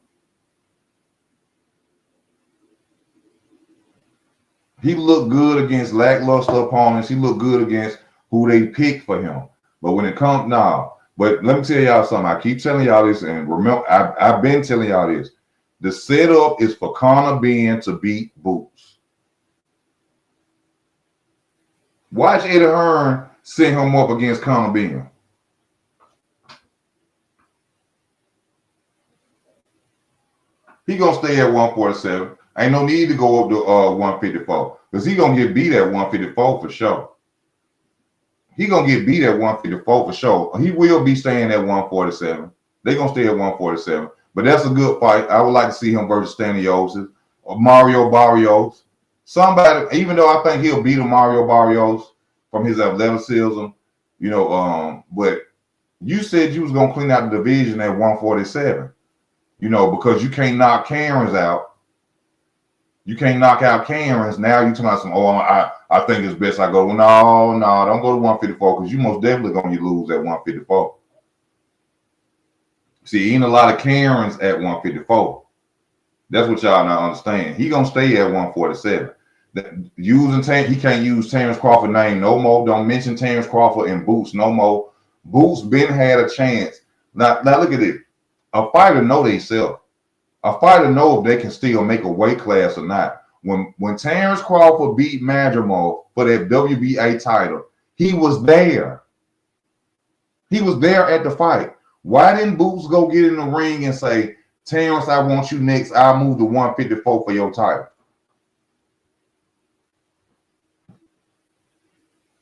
[SPEAKER 1] He looked good against lackluster opponents. He looked good against who they picked for him. But when it comes now, but let me tell y'all something. I keep telling y'all this, and remember, I've been telling y'all this. The setup is for Conor Ben to beat Boots. Watch Eddie Hearn set him up against Conor Ben. He gonna stay at 147. Ain't no need to go up to 154 because he gonna get beat at 154 for sure. He gonna get beat at 154 for sure. He will be staying at 147. They gonna stay at 147. But that's a good fight. I would like to see him versus Staniosis or Mario Barrios. Somebody, even though I think he'll beat Mario Barrios from his athleticism, but you said you was gonna clean out the division at 147. Because you can't knock Karens out. You can't knock out Karens. Now you talking about some, I think it's best I go. No, don't go to 154 because you most definitely going to lose at 154. See, ain't a lot of Karens at 154. That's what y'all not understand. He going to stay at 147. He can't use Terrence Crawford name no more. Don't mention Terrence Crawford and Boots no more. Boots been had a chance. Now look at it. A fighter know they self. A fighter know if they can still make a weight class or not. When Terrence Crawford beat Madrimov for that WBA title, he was there. He was there at the fight. Why didn't Boots go get in the ring and say, Terrence, I want you next. I'll move to 154 for your title.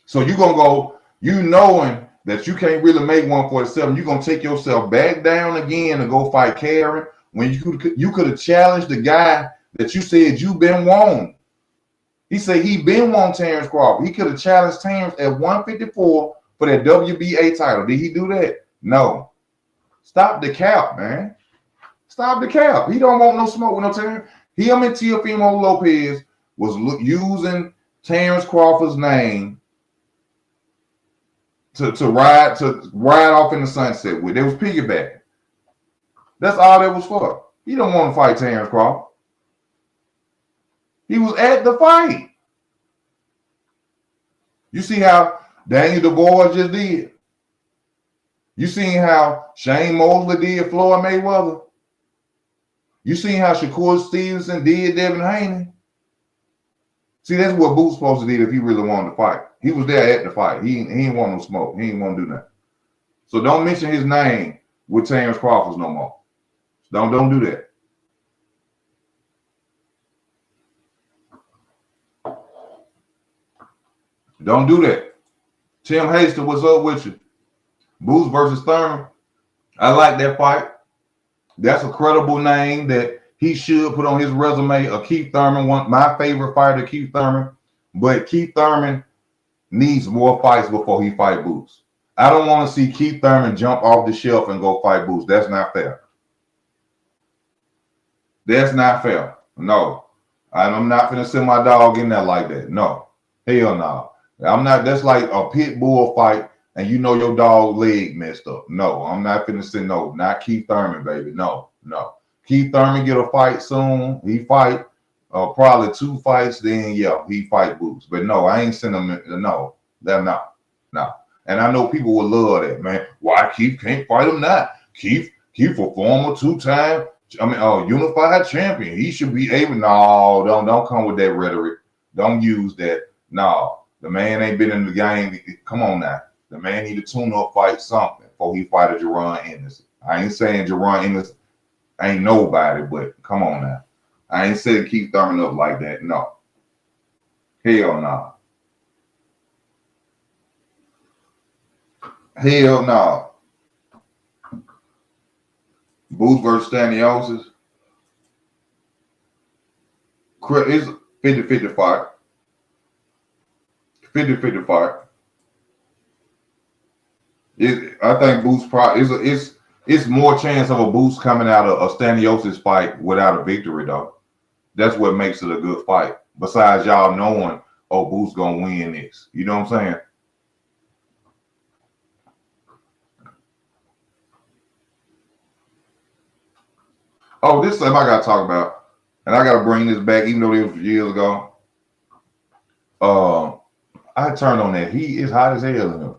[SPEAKER 1] So you're going to go, knowing that you can't really make 147, you're going to take yourself back down again and go fight Karen when you could have challenged the guy that you said you been wanting. He said he been wanting Terrence Crawford. He could have challenged Terrence at 154 for that WBA title. Did he do that? No. Stop the cap, man. Stop the cap. He don't want no smoke with no Terrence. Him and Teofimo Lopez was using Terrence Crawford's name to ride off in the sunset with. They was piggybacking. That's all that was for. He don't want to fight Terrence Crawford. He was at the fight. You see how Daniel DeBoer just did? You seen how Shane Mosley did Floyd Mayweather? You seen how Shakur Stevenson did Devin Haney? See, that's what Boots supposed to do if he really wanted to fight. He was there at the fight. He ain't want no smoke. He ain't want to do nothing. So don't mention his name with Terrence Crawford no more. Don't do that. Don't do that. Tim Hastings, what's up with you? Boots versus Thurman. I like that fight. That's a credible name that he should put on his resume. Keith Thurman, my favorite fighter, Keith Thurman. But Keith Thurman needs more fights before he fight Boots. I don't want to see Keith Thurman jump off the shelf and go fight Boots. That's not fair. That's not fair. No. I'm not going to send my dog in there like that. No. Hell no. I'm not. That's like a pit bull fight and you know your dog leg messed up. No, I'm not going to say no. Not Keith Thurman, baby. No. Keith Thurman get a fight soon. He fight probably 2 fights. Then, yeah, he fight Boots. But no, I ain't sending him. No. No. And I know people will love that, man. Why Keith can't fight him now? Keith a former 2-time unified champion. He should be able. No, don't come with that rhetoric. Don't use that. No, the man ain't been in the game. Come on now. The man need to tune up, fight something before he fight a Jaron Ennis. I ain't saying Jaron Ennis ain't nobody, but come on now. I ain't saying Keith Thurman up like that. No. Hell no. Hell no. Boots versus Staniosis. It's 50-50 fight. 50-50 fight. I think Boots probably it's more chance of a Boots coming out of a Staniosis fight without a victory though. That's what makes it a good fight. Besides y'all knowing, Boots gonna win this. You know what I'm saying? Oh, this is something I gotta talk about. And I gotta bring this back, even though it was years ago. I turned on that heat. It's hot as hell in here.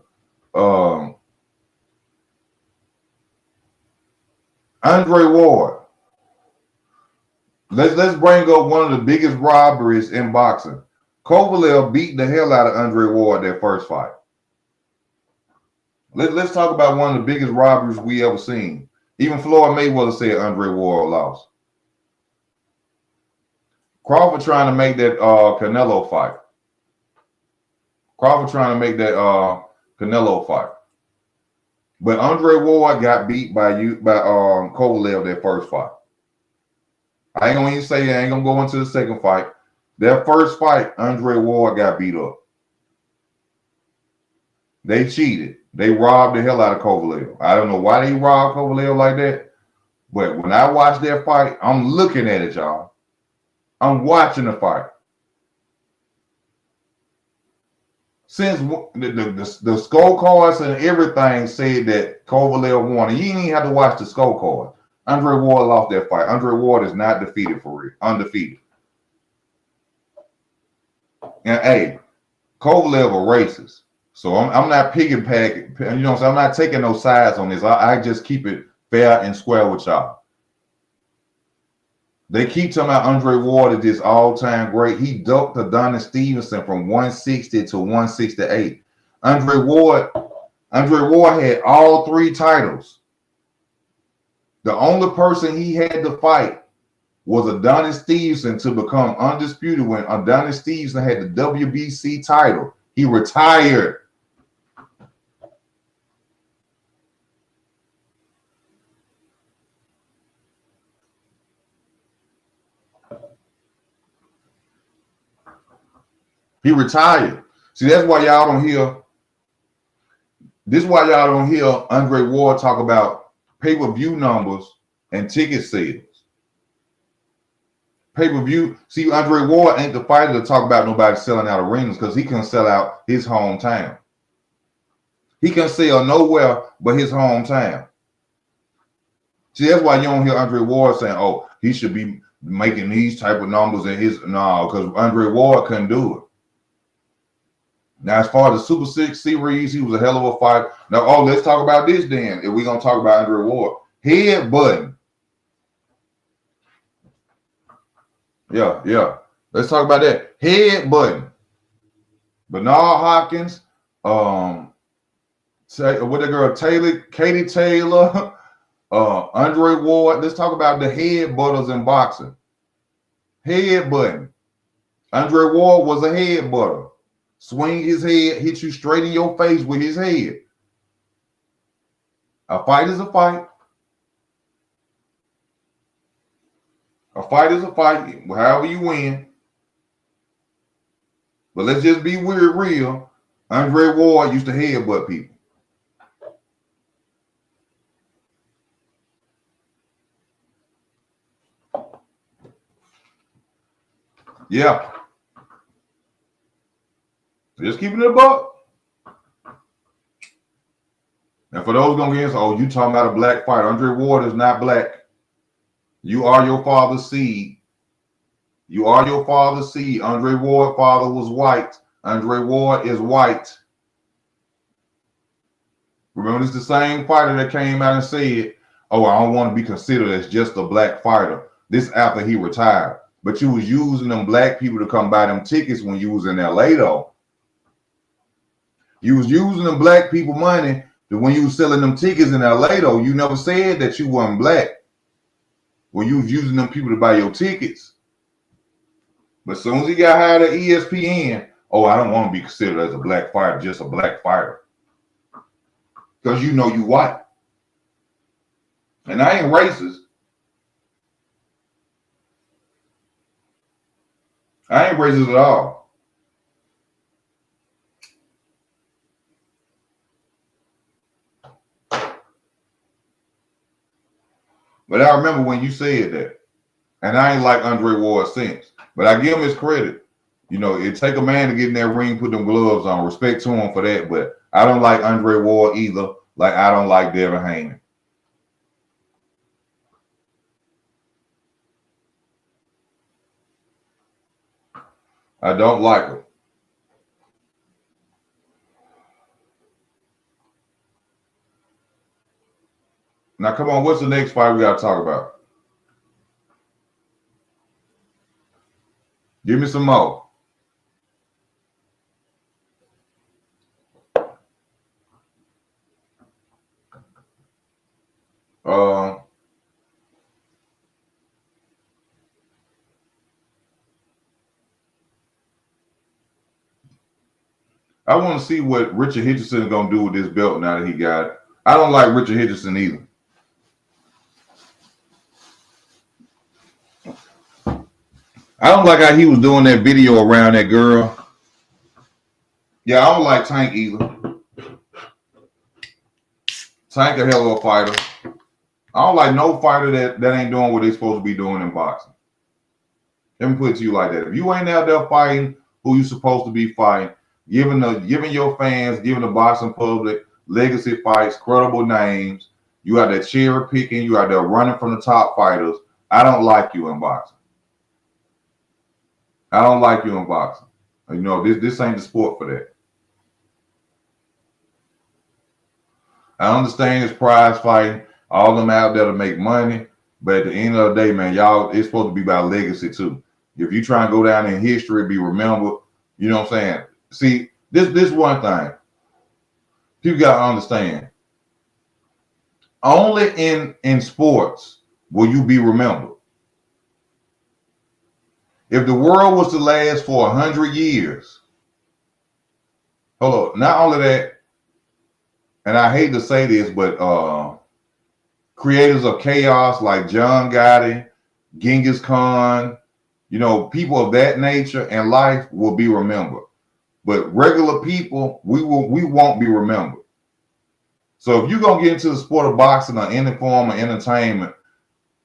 [SPEAKER 1] Andre Ward. Let's bring up one of the biggest robberies in boxing. Kovalev beat the hell out of Andre Ward that first fight. Let's talk about one of the biggest robberies we ever seen. Even Floyd Mayweather said Andre Ward lost. Crawford trying to make that Canelo fight. But Andre Ward got beat by Kovalev that first fight. I ain't gonna even say I ain't gonna go into the second fight. That first fight, Andre Ward got beat up. They cheated. They robbed the hell out of Kovalev. I don't know why they robbed Kovalev like that, but when I watch that fight, I'm looking at it, y'all. I'm watching the fight. Since the scorecards and everything said that Kovalev won, and you didn't even have to watch the scorecard. Andre Ward lost that fight. Andre Ward is not defeated for real. Undefeated. And hey, Kovalev a racist. So I'm not piggybacking, you know what I'm saying? I'm not taking no sides on this. I just keep it fair and square with y'all. They keep talking about Andre Ward is this all-time great. He ducked Adonis Stevenson from 160 to 168. Andre Ward had all three titles. The only person he had to fight was Adonis Stevenson to become undisputed when Adonis Stevenson had the WBC title. He retired. He retired. See, that's why y'all don't hear. This is why y'all don't hear Andre Ward talk about pay-per-view numbers and ticket sales. Pay-per-view. See, Andre Ward ain't the fighter to talk about nobody selling out arenas because he can sell out his hometown. He can sell nowhere but his hometown. See, that's why you don't hear Andre Ward saying, "Oh, he should be making these type of numbers in his." No, because Andre Ward couldn't do it. Now, as far as the Super 6 series, he was a hell of a fighter. Now, let's talk about this then. If we're going to talk about Andre Ward. Head button. Yeah. Let's talk about that. Head button. Bernard Hopkins, what that girl, Katie Taylor, Andre Ward. Let's talk about the head butters in boxing. Head button. Andre Ward was a head butter. Swing his head, hit you straight in your face with his head. A fight is a fight. A fight is a fight, however you win. But let's just be real. Andre Ward used to headbutt people. Yeah. Just keeping it a buck. And for those going to get, you talking about a black fighter. Andre Ward is not black. You are your father's seed. You are your father's seed. Andre Ward's father was white. Andre Ward is white. Remember, it's the same fighter that came out and said, I don't want to be considered as just a black fighter. This after he retired. But you was using them black people to come buy them tickets when you was in LA, though. You was using them black people money when you was selling them tickets in LA, though. You never said that you wasn't black. When you was using them people to buy your tickets. But as soon as he got hired at ESPN, I don't want to be considered as a black fighter, just a black fighter. Because you know you white. And I ain't racist. I ain't racist at all. But I remember when you said that. And I ain't like Andre Ward since. But I give him his credit. You know, it take a man to get in that ring, put them gloves on. Respect to him for that. But I don't like Andre Ward either. Like I don't like Devin Haney. I don't like him. Now, come on, what's the next fight we got to talk about? Give me some more. I want to see what Richard Hitchison is going to do with this belt now that he got it. I don't like Richard Hitchison either. I don't like how he was doing that video around that girl. Yeah, I don't like Tank either. Tank a hell of a fighter. I don't like no fighter that ain't doing what they supposed to be doing in boxing. Let me put it to you like that. If you ain't out there fighting who you supposed to be fighting, giving your fans, giving the boxing public legacy fights, credible names, you out there cherry picking, you out there running from the top fighters, I don't like you in boxing. I don't like you in boxing. You know, this ain't the sport for that. I understand it's prize fighting, all them out there to make money, but at the end of the day, man, y'all, it's supposed to be about legacy too. If you try and go down in history, be remembered, you know what I'm saying? See, this one thing. People got to understand. Only in sports will you be remembered. If the world was to last for 100 years, hold on, not only that, and I hate to say this, but creators of chaos like John Gotti, Genghis Khan, you know, people of that nature and life will be remembered. But regular people, we won't be remembered. So if you're going to get into the sport of boxing or any form of entertainment,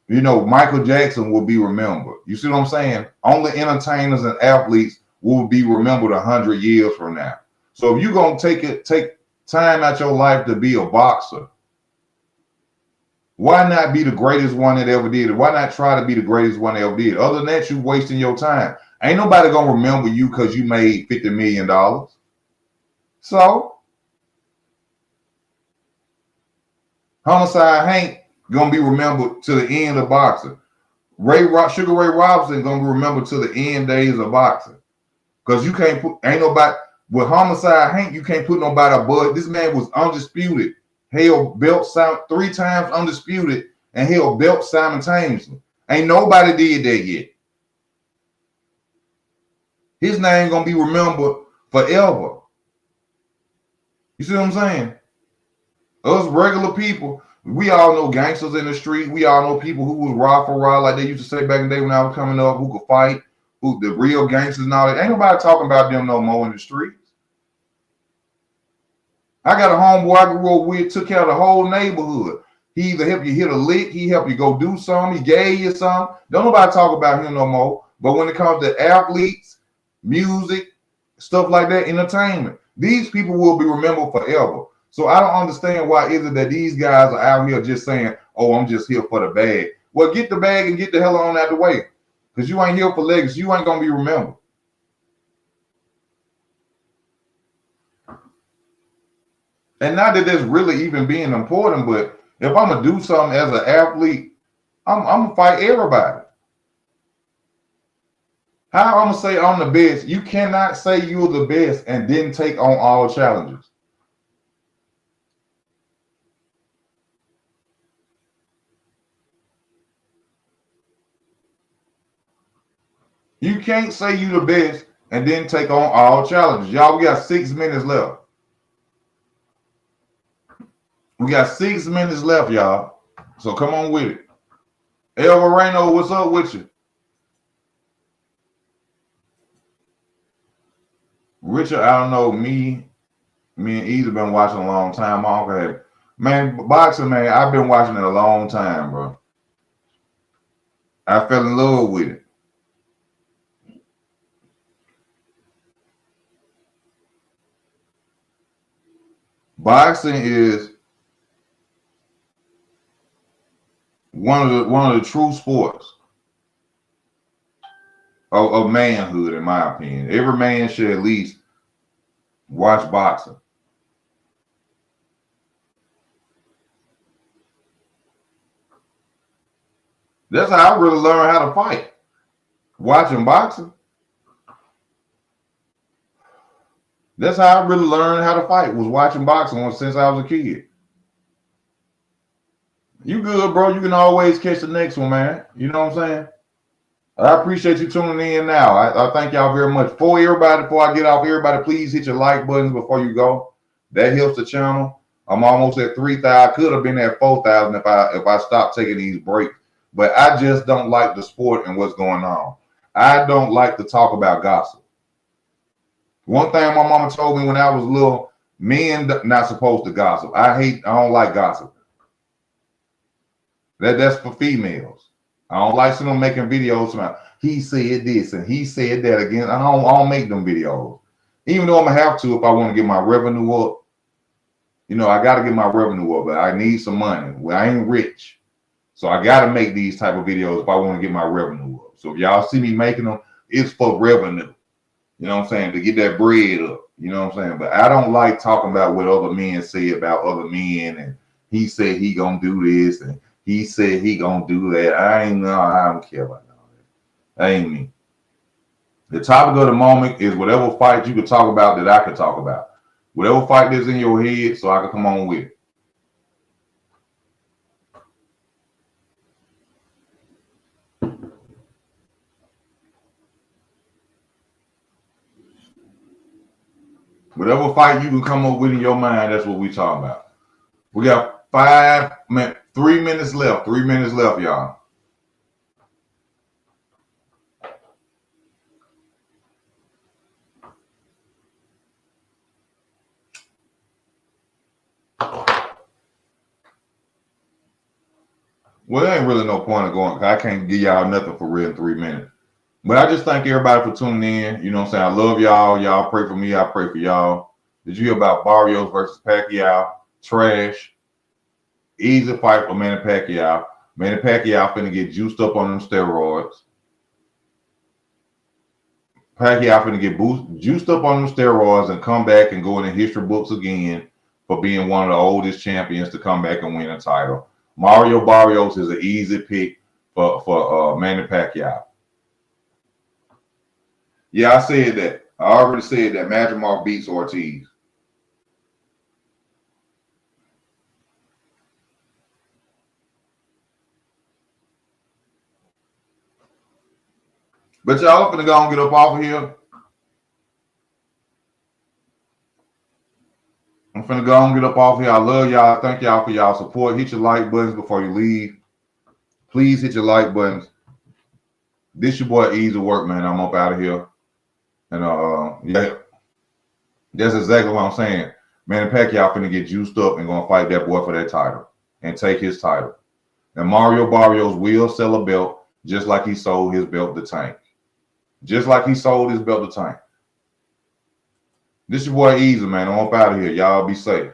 [SPEAKER 1] you know, Michael Jackson will be remembered. You see what I'm saying? Only entertainers and athletes will be remembered 100 years from now. So if you're going to take time out your life to be a boxer, why not be the greatest one that ever did it? Why not try to be the greatest one that ever did? Other than that, you're wasting your time. Ain't nobody going to remember you because you made $50 million. So, Homicide Hank going to be remembered to the end of boxing. Sugar Ray Robinson going to be remembered to the end days of boxing. Because you can't put, ain't nobody, with Homicide Hank, you can't put nobody above. This man was undisputed. Held belt 3 times undisputed and held belt simultaneously. Ain't nobody did that yet. His name gonna be remembered forever. You see what I'm saying? Us regular people, we all know gangsters in the street. We all know people who was raw for raw, like they used to say back in the day when I was coming up, who could fight, who the real gangsters and all that. Ain't nobody talking about them no more in the streets. I got a homeboy I grew up with, took care of the whole neighborhood. He either helped you hit a lick, he helped you go do something, he gave you something. Don't nobody talk about him no more. But when it comes to athletes, music, stuff like that, entertainment, these people will be remembered forever. So I don't understand why is it that these guys are out here just saying, oh, I'm just here for the bag. Well, get the bag and get the hell on out the way. Because you ain't here for legacy. You ain't going to be remembered. And not that that's really even being important, but if I'm going to do something as an athlete, I'm going to fight everybody. How I'm going to say I'm the best? You cannot say you're the best and then take on all challenges. You can't say you're the best and then take on all challenges. Y'all, we got 6 minutes left. We got 6 minutes left, y'all. So come on with it. El Moreno, what's up with you? Richard, I don't know. Me and Ease have been watching a long time. Okay. Man, boxing, man, I've been watching it a long time, bro. I fell in love with it. Boxing is one of the true sports of manhood, in my opinion. Every man should at least watch boxing. That's how I really learned how to fight. Watching boxing. That's how I really learned how to fight, was watching boxing since I was a kid. You good, bro. You can always catch the next one, man. You know what I'm saying? I appreciate you tuning in now. I thank y'all very much. Before I get off, everybody, please hit your like buttons before you go. That helps the channel. I'm almost at 3,000. I could have been at 4,000 if I stopped taking these breaks. But I just don't like the sport and what's going on. I don't like to talk about gossip. One thing my mama told me when I was little, men not supposed to gossip. I don't like gossip. That's for females. I don't like seeing them making videos about he said this and he said that again. I don't make them videos. Even though I'm gonna have to if I want to get my revenue up. You know, I gotta get my revenue up, but I need some money. Well, I ain't rich. So I gotta make these type of videos if I want to get my revenue up. So if y'all see me making them, it's for revenue. You know what I'm saying? To get that bread up. You know what I'm saying? But I don't like talking about what other men say about other men, and he said he gonna do this and he said he gonna do that. I don't care about all that. That ain't me. The topic of the moment is whatever fight you could talk about that I could talk about. Whatever fight that's in your head, so I can come on with it. Whatever fight you can come up with in your mind, that's what we talking about. We got 3 minutes left. 3 minutes left, y'all. Well, there ain't really no point of going. I can't give y'all nothing for real in 3 minutes. But I just thank everybody for tuning in. You know what I'm saying? I love y'all. Y'all pray for me. I pray for y'all. Did you hear about Barrios versus Pacquiao? Trash. Easy fight for Manny Pacquiao. Manny Pacquiao finna get juiced up on them steroids. Pacquiao finna get juiced up on them steroids and come back and go in the history books again for being one of the oldest champions to come back and win a title. Mario Barrios is an easy pick for Manny Pacquiao. Yeah, I said that. I already said that Madrimov beats Ortiz. But y'all finna go and get up off of here. I'm finna go and get up off here. I love y'all. Thank y'all for y'all support. Hit your like buttons before you leave. Please hit your like buttons. This your boy Easy Work, man. I'm up out of here. And yeah, that's exactly what I'm saying. Manny Pacquiao finna get juiced up and gonna fight that boy for that title and take his title. And Mario Barrios will sell a belt just like he sold his belt to Tank. Just like he sold his belt to Tank. This your boy Easy, man. I'm up out of here. Y'all be safe.